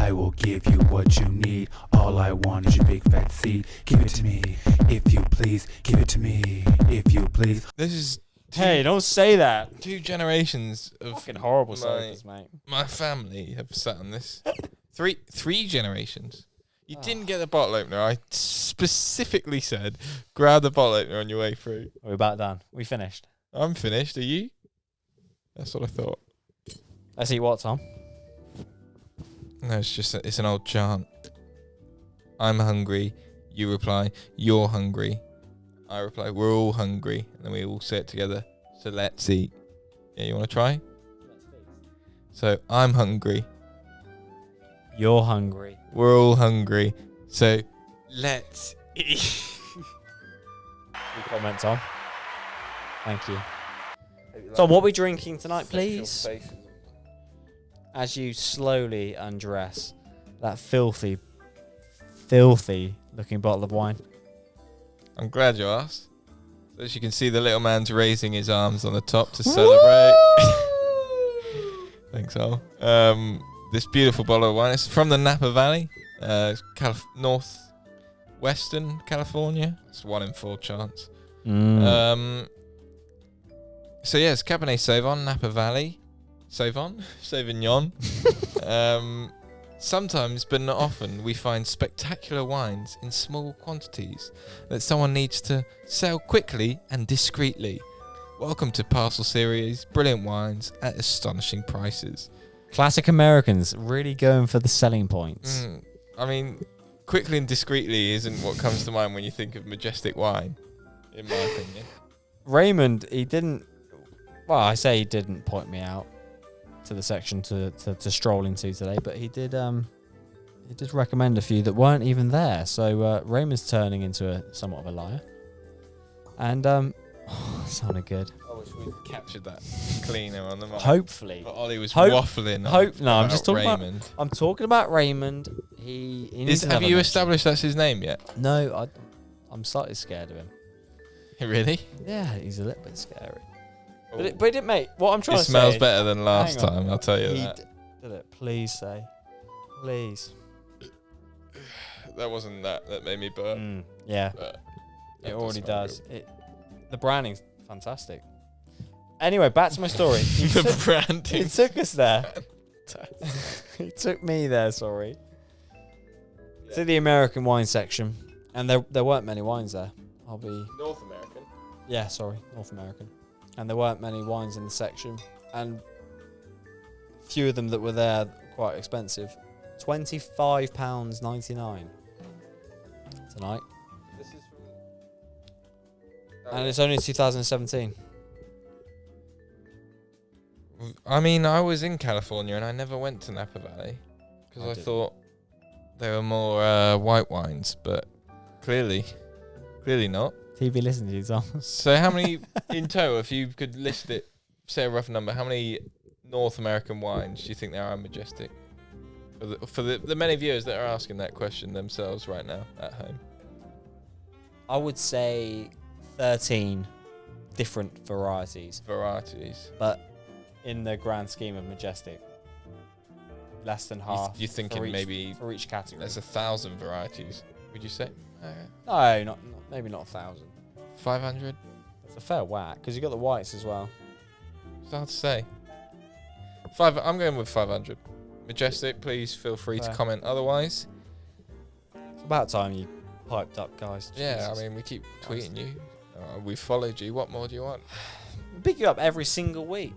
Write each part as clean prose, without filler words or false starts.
I will give you what you need. All I want is your big fat seed. Give it to me, if you please. Give it to me, if you please. This is Hey, don't say that. 2 generations of Fucking horrible sodas, mate. my family have sat on this. Three generations. You didn't get the bottle opener. I specifically said, grab the bottle opener on your way through. We're about done. We finished. I'm finished. Are you? That's what I thought. Let's eat what, Tom? No, it's an old chant. I'm hungry. You reply, you're hungry. I reply, we're all hungry. And then we all say it together. So let's eat. Yeah, you want to try? So I'm hungry. You're hungry. We're all hungry. So let's eat. Good comment, Tom. Thank you. Tom, what are we drinking tonight, please? As you slowly undress that filthy looking bottle of wine. I'm glad you asked. So as you can see, the little man's raising his arms on the top to celebrate. Thanks, Al. This beautiful bottle of wine. It's from the Nappa Valley, northwestern California. It's 1 in 4 chance. So yeah, it's Cabernet Sauvignon, Nappa Valley. Sauvignon. Sometimes, but not often, we find spectacular wines in small quantities that someone needs to sell quickly and discreetly. Welcome to Parcel Series, brilliant wines at astonishing prices. Classic Americans really going for the selling points. I mean, quickly and discreetly isn't what comes to mind when you think of majestic wine, in my opinion. Raymond, he didn't point me out to the section to stroll into today, but he did recommend a few that weren't even there. So Raymond's turning into somewhat of a liar. And sounded good. I wish we'd captured that cleaner on the mic. Hopefully. But Ollie was waffling. I'm just talking Raymond. about. I'm talking about Raymond. He needs to Have you mention. established that's his name yet? No, I'm slightly scared of him. Really? Yeah, he's a little bit scary. Oh. But it, mate, what I'm trying It to say. smells better than last Hang on. time, I'll tell you that. Did it? Please say. Please. That wasn't that made me burp. Yeah, But it already does. The branding's fantastic. Anyway, back to my story. The branding. He took us there. He took me there, sorry. Yeah. To the American wine section. And there weren't many wines there. North American. Yeah, sorry, North American. And there weren't many wines in the section. And few of them that were there quite expensive. £25.99 tonight. This is from... And it's only 2017. I mean, I was in California and I never went to Napa Valley because I thought they were more white wines, but clearly not. TV listening to you, Tom. So how many in total, if you could list it, say a rough number, how many North American wines do you think there are majestic? For the many viewers that are asking that question themselves right now at home. I would say 13 different varieties. But in the grand scheme of majestic, less than half. You're thinking maybe for each category. there's 1,000 varieties, would you say? No, maybe not 1,000. 500? That's a fair whack because you got the whites as well. It's hard to say. I'm going with 500. Majestic, please feel free to comment otherwise. It's about time you piped up, guys. Yeah, Jesus. I mean, we keep tweeting you. We followed you. What more do you want? We pick you up every single week.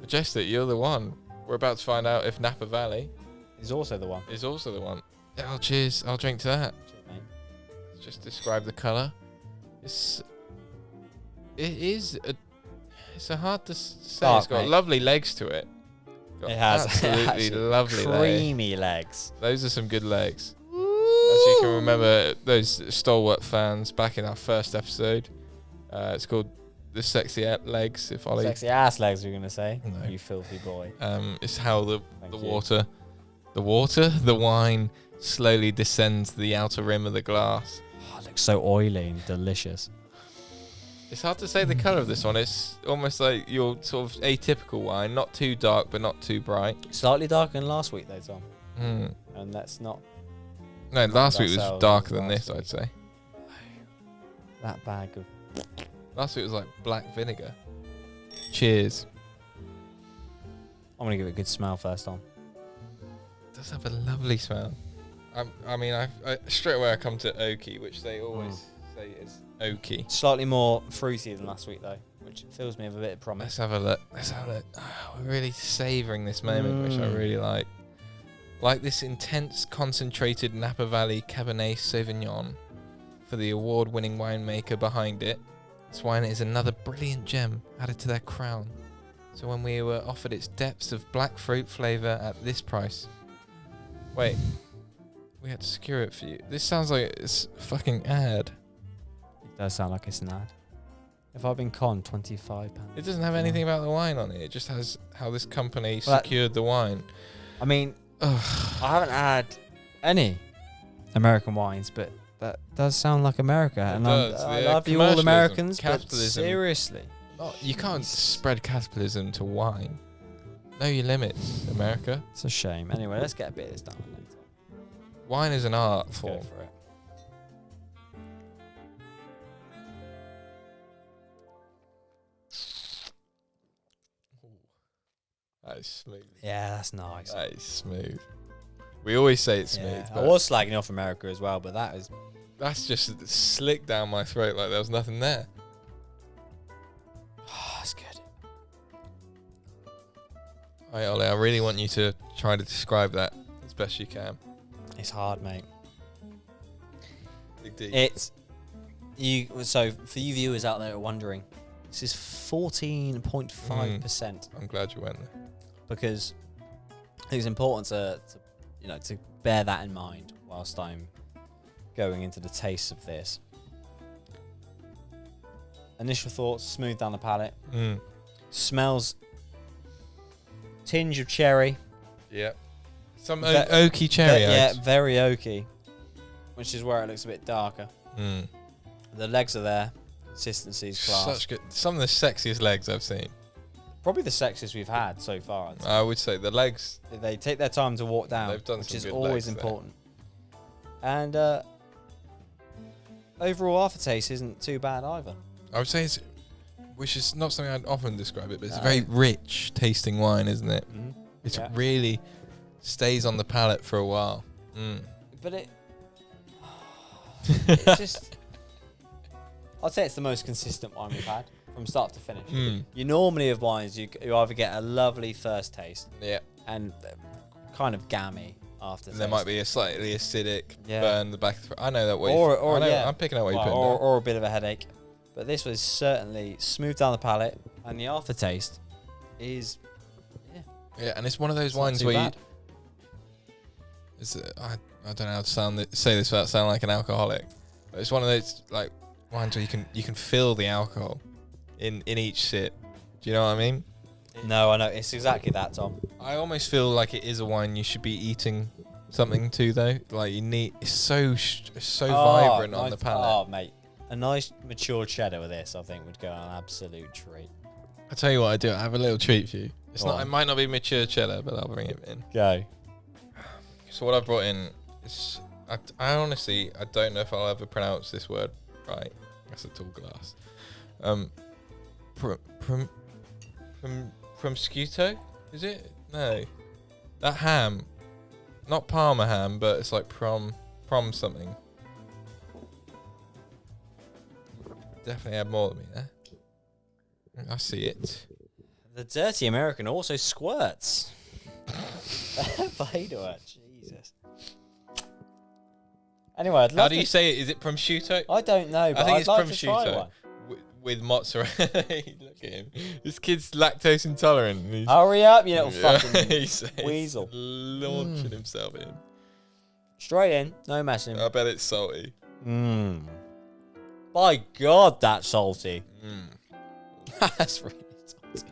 Majestic, you're the one. We're about to find out if Napa Valley Is also the one. is also the one. Oh, cheers. I'll drink to that. Cheers, mate. Just describe the colour. It's a hard to say. Dark, It's got mate. lovely legs to it. Got It has absolutely actually lovely legs. creamy legs. Those are some good legs. As you can remember, those stalwart fans back in our first episode, it's called the sexy legs. If Ollie, Sexy ass legs, you're gonna say. No. You filthy boy. it's how the Thank you. the wine slowly descends the outer rim of the glass. Oh, it looks so oily and delicious. It's hard to say the colour of this one. It's almost like your sort of atypical wine, not too dark but not too bright. Slightly darker than last week, though, Tom. Mm. And that's not No, last week was ourselves darker as than last this, I'd say. that bag of. Last week was like black vinegar. Cheers. I'm gonna give it a good smell first on. It does have a lovely smell. I straight away I come to oaky, which they always say is oaky. Slightly more fruity than last week though, which fills me with a bit of promise. Let's have a look. Oh, we're really savouring this moment, which I really like. Like this intense, concentrated Nappa Valley Cabernet Sauvignon for the award-winning winemaker behind it. This wine is another brilliant gem added to their crown. So when we were offered its depths of black fruit flavour at this price... Wait. We had to secure it for you. This sounds like it's a fucking ad. It does sound like it's an ad. If I've been conned, £25. It doesn't have anything about the wine on it. It just has how this company secured the wine. I mean, I haven't had any American wines, but that does sound like America. It and does. I Yeah, love you all commercialism, Americans, but capitalism. seriously. You can't spread capitalism to wine. Know your limits, America. It's a shame. Anyway, let's get a bit of this done later. Wine is an art Let's go form. for it. That is smooth. Yeah, that's nice. That is smooth. We always say it's smooth, I but was slagging off America as well, but that is... that's just slick down my throat like there was nothing there. that's good. Alright, Ollie, I really want you to try to describe that as best you can. It's hard, mate. Big D. It's... So, for you viewers out there wondering, this is 14.5%. I'm glad you went there. Because I think it's important to bear that in mind whilst I'm going into the taste of this. Initial thoughts, smooth down the palate. Smells tinge of cherry. Yep. Some oaky cherry. Yeah, very oaky, which is where it looks a bit darker. The legs are there. Consistency's class. Such good. Some of the sexiest legs I've seen. Probably the sexiest we've had so far. I would say the legs. They take their time to walk down, They've done which some is good always legs there. important. And overall aftertaste isn't too bad either. I would say it's, which is not something I'd often describe it, but it's a very rich tasting wine, isn't it? It really stays on the palate for a while. But it's just... I'd say it's the most consistent wine we've had from start to finish. You normally have wines, you either get a lovely first taste and kind of gammy after. And there might be a slightly acidic burn the back of the throat. I know that way. I'm picking out what you're putting down. Or a bit of a headache. But this was certainly smooth down the palate, and the aftertaste is... Yeah, and it's one of those wines where I don't know how to say this without sounding like an alcoholic. But it's one of those like wines where you can feel the alcohol in each sip. Do you know what I mean? No, I know. It's exactly that, Tom. I almost feel like it is a wine you should be eating something to, though. Like it's so vibrant on the palate. Oh, mate. A nice mature cheddar with this, I think, would go on an absolute treat. I'll tell you what I do. I have a little treat for you. It might not be mature cheddar, but I'll bring it in. Go. So what I brought in is... I honestly don't know if I'll ever pronounce this word right. That's a tall glass. Prosciutto? Is it? No. That ham. Not Parma ham, but it's like prom something. Definitely had more than me there. I see it. The dirty American also squirts. Jesus. Anyway, I'd love How do you say it? Is it prosciutto? I don't know, but I think I'd it's like to try prosciutto one. with mozzarella. Look at him. This kid's lactose intolerant. And Hurry up, you little fucking he's weasel. Launching himself in. Straight in, no messing. I bet it's salty. By God, that's salty. That's really salty.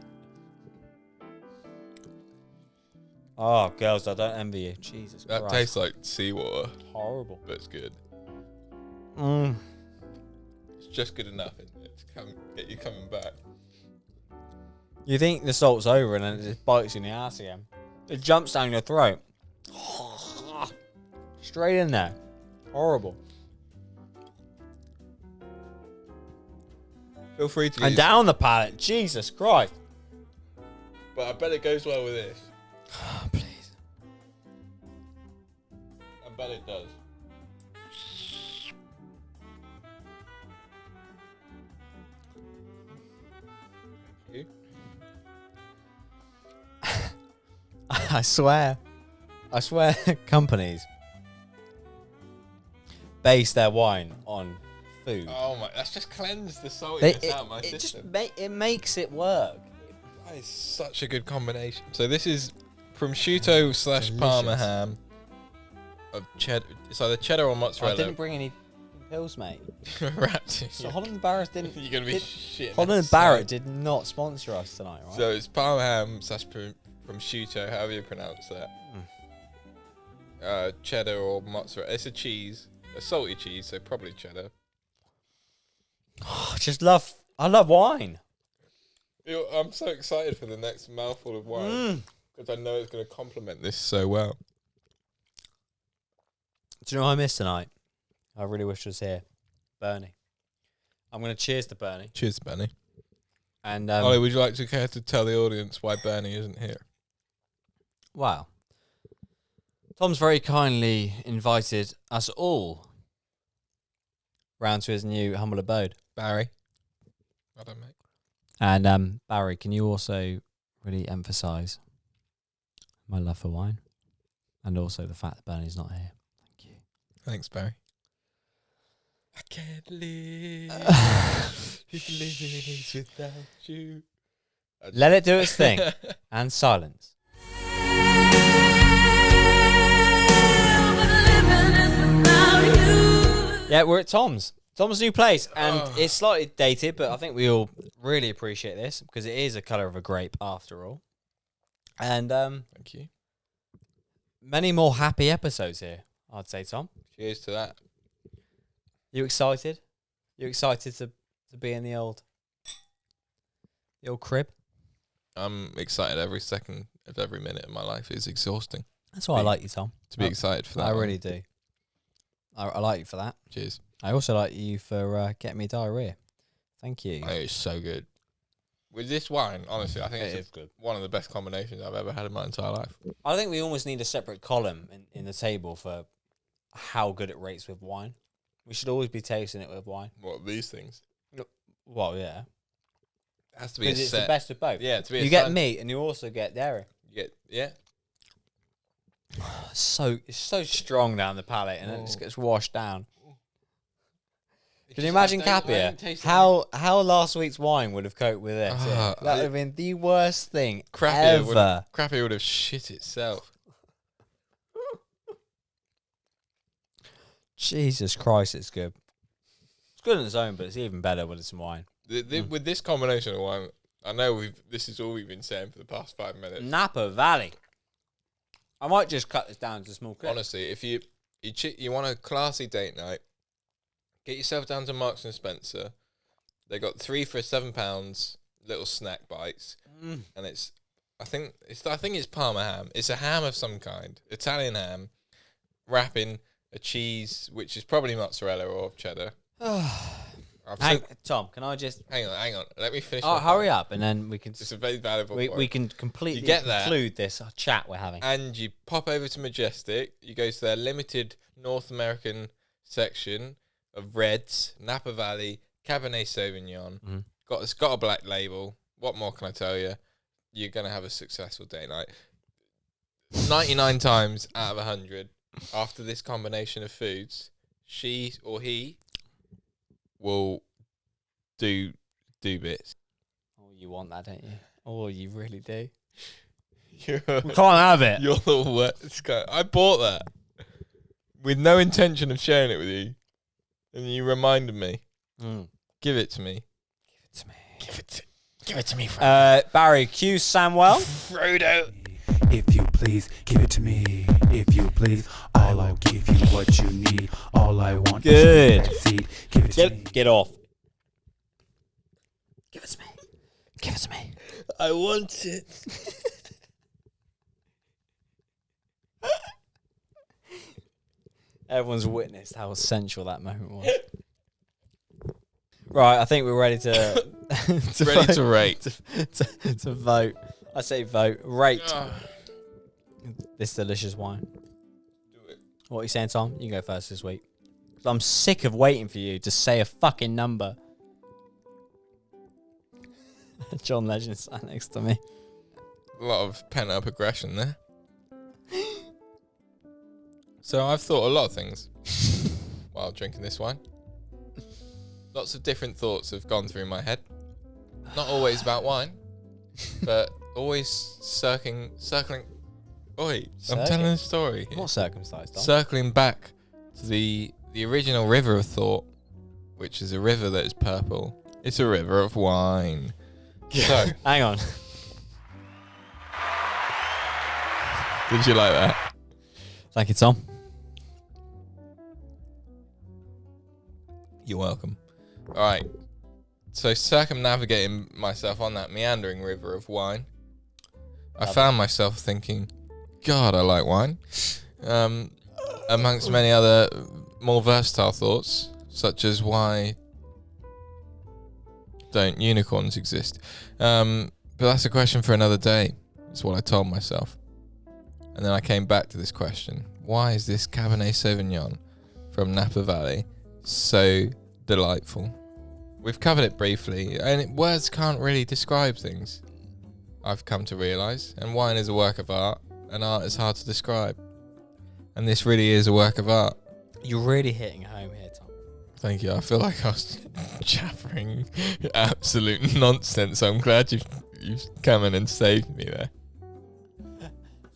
Oh, girls, I don't envy you. Jesus Christ. That tastes like seawater, horrible. but it's good. It's just good enough, isn't it, to get you coming back. You think the salt's over and then it just bites you in the ass again. It jumps down your throat. Straight in there. Horrible. Feel free to And use, down the palate. Jesus Christ. but I bet it goes well with this. Please. I bet it does. I swear companies base their wine on food. Oh my, that's just cleansed the saltiness out of my system. It makes it work. That is such a good combination. So this is prosciutto / Parma ham of cheddar. It's either cheddar or mozzarella. I didn't bring any pills, mate. Wrapped in So Holland and Barrett didn't. You're gonna be shit. Holland and Barrett did not sponsor us tonight, right? So it's Parma ham / prosciutto, however you pronounce that. Cheddar or mozzarella. It's a cheese, a salty cheese, so probably cheddar. I love wine. I'm so excited for the next mouthful of wine because I know it's going to complement this so well. Do you know what I missed tonight? I really wish it was here. Bernie. I'm going to cheers to Bernie. Cheers, Bernie. And Ollie, would you like to care to tell the audience why Bernie isn't here? wow. Tom's very kindly invited us all round to his new humble abode. Barry. I don't mate. And Barry, can you also really emphasise my love for wine? And also the fact that Bernie's not here. Thank you. Thanks, Barry. I can't live if living is without you. Let it do its thing. And silence. Yeah, we're at Tom's. Tom's new place. And it's slightly dated, but I think we all really appreciate this because it is a colour of a grape after all. And Thank you. many more happy episodes here, I'd say, Tom. Cheers to that. You excited? You excited to be in the old crib? I'm excited every second of every minute of my life. It's exhausting. That's why I like you, Tom. To be excited for that. I really do. I like you for that. Cheers. I also like you for getting me diarrhea. Thank you. I think it's so good. With this wine, honestly, I think it's good. one of the best combinations I've ever had in my entire life. I think we almost need a separate column in the table for how good it rates with wine. We should always be tasting it with wine. What, these things? Well, yeah. It has to be a Because it's set. the best of both. Yeah, to be You get meat and you also get dairy. You get, yeah. It's so strong down the palate and it just gets washed down. Can you imagine Capia? How last week's wine would have coped with this? Yeah. That would have been the worst thing ever. Crappy would have shit itself. Jesus Christ, it's good. It's good on its own, but it's even better with some wine. With this combination of wine, I know this is all we've been saying for the past 5 minutes. Napa Valley. I might just cut this down to small clips. Honestly, if you want a classy date night, get yourself down to Marks and Spencer. They got 3 for £7 little snack bites, and I think it's Parma ham. It's a ham of some kind, Italian ham, wrapping a cheese which is probably mozzarella or cheddar. Tom, can I just hang on? Let me finish. Oh, hurry up, and then we can. It's a very valuable. We can completely conclude this chat we're having. And you pop over to Majestic. You go to their limited North American section of reds, Nappa Valley, Cabernet Sauvignon. It's got a black label. What more can I tell you? You're gonna have a successful day night. 99 times out of 100, after this combination of foods, she or he will do bits. Oh, you want that, don't you? Oh, you really do. We can't have it. You're the worst guy. I bought that with no intention of sharing it with you, and you reminded me. Give it to me. Give it to me. Barry, cue Samuel. Frodo. If you please, give it to me. If you please, I'll give you what you need. All I want Good. is that seed. Give it to me. Get off. Give it to me. Give it to me. I want it. Everyone's witnessed how essential that moment was. Right, I think we're ready to Ready to rate. to vote. I say vote. Rate this delicious wine. Do it. What are you saying, Tom? You can go first this week. 'Cause I'm sick of waiting for you to say a fucking number. John Legend sat next to me. A lot of pent-up aggression there. So I've thought a lot of things while drinking this wine. Lots of different thoughts have gone through my head. Not always about wine, but always circling. Oi, I'm telling a story. What circumcised, Tom? Circling back to the original river of thought, which is a river that is purple. It's a river of wine. So, hang on. did you like that? Thank you, Tom. You're welcome. All right. So circumnavigating myself on that meandering river of wine, I found myself thinking, God, I like wine. Amongst many other more versatile thoughts, such as why don't unicorns exist? But that's a question for another day. That's what I told myself. And then I came back to this question. Why is this Cabernet Sauvignon from Nappa Valley so delightful? We've covered it briefly, and words can't really describe things, I've come to realise. And wine is a work of art, and art is hard to describe. And this really is a work of art. You're really hitting home here, Tom. Thank you. I feel like I was jabbering absolute nonsense. I'm glad you've come in and saved me there.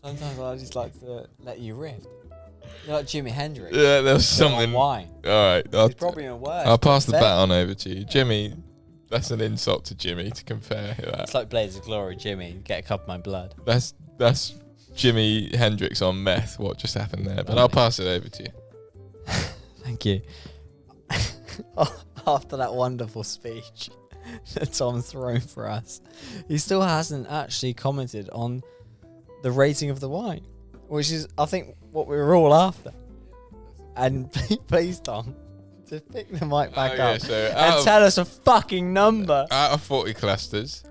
Sometimes I just like to let you riff. You're like Jimi Hendrix. Yeah, there was something. Wine. All right. It's probably a word. I'll pass the baton over to you. Jimmy, that's an insult to Jimmy to compare that. It's like Blades of Glory, Jimmy. Get a cup of my blood. That's Jimi Hendrix on meth, what just happened there. But I'll pass it over to you. Thank you. After that wonderful speech that Tom's thrown for us, he still hasn't actually commented on the rating of the wine, which is, I think, what we were all after. And please, Tom, just pick the mic back up and tell us a fucking number. Out of 40 clusters,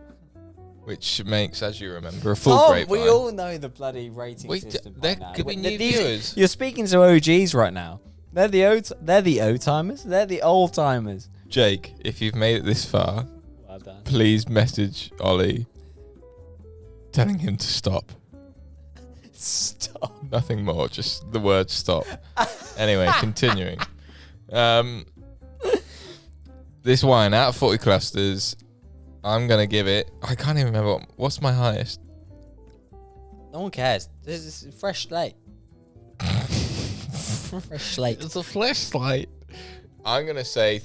which makes, as you remember, a full Tom, grapevine. we all know the bloody rating system by there now. could be new viewers. You're speaking to OGs right now. They're the O-timers. They're the old-timers. Jake, if you've made it this far, Well done. please message Ollie telling him to stop. Stop. Nothing more, just the word stop. Anyway, continuing. This wine, out of 40 clusters, I'm going to give it... I can't even remember. What's my highest? No one cares. This is a fresh slate. Fresh slate. It's a flashlight. I'm going to say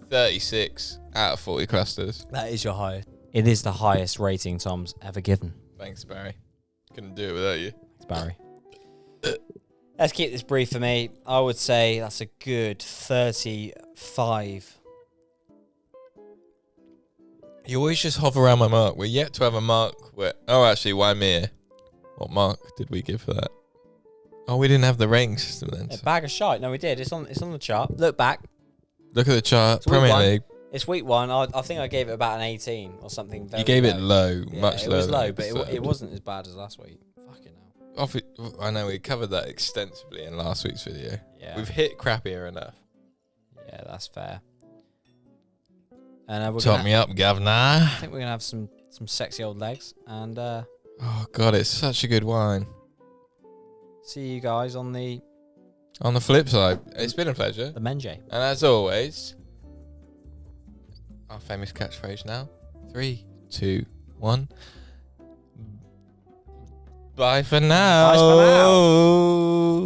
36 out of 40 clusters. That is your highest. It is the highest rating Tom's ever given. Thanks, Barry. Couldn't do it without you. Thanks, Barry. Let's keep this brief for me. I would say that's a good 35. You always just hover around my mark. We're yet to have a mark where... Oh, actually, why me? What mark did we give for that? Oh, we didn't have the rating system then. A bag of shite. No, we did. It's on the chart. Look back. Look at the chart. It's week Premier one. League. It's week one. I think I gave it about an 18 or something. Very You gave it low. low, Yeah, much it lower. was low, than but deserved. it wasn't as bad as last week. Fucking hell. I know we covered that extensively in last week's video. Yeah. We've hit crappier enough. Yeah, that's fair. And Top me up, governor. I think we're gonna have some sexy old legs, and Oh god, it's such a good wine. see you guys on the On the flip side, it's been a pleasure. Menge. And as always, our famous catchphrase now. 3, 2, 1. Bye for now. Bye for now.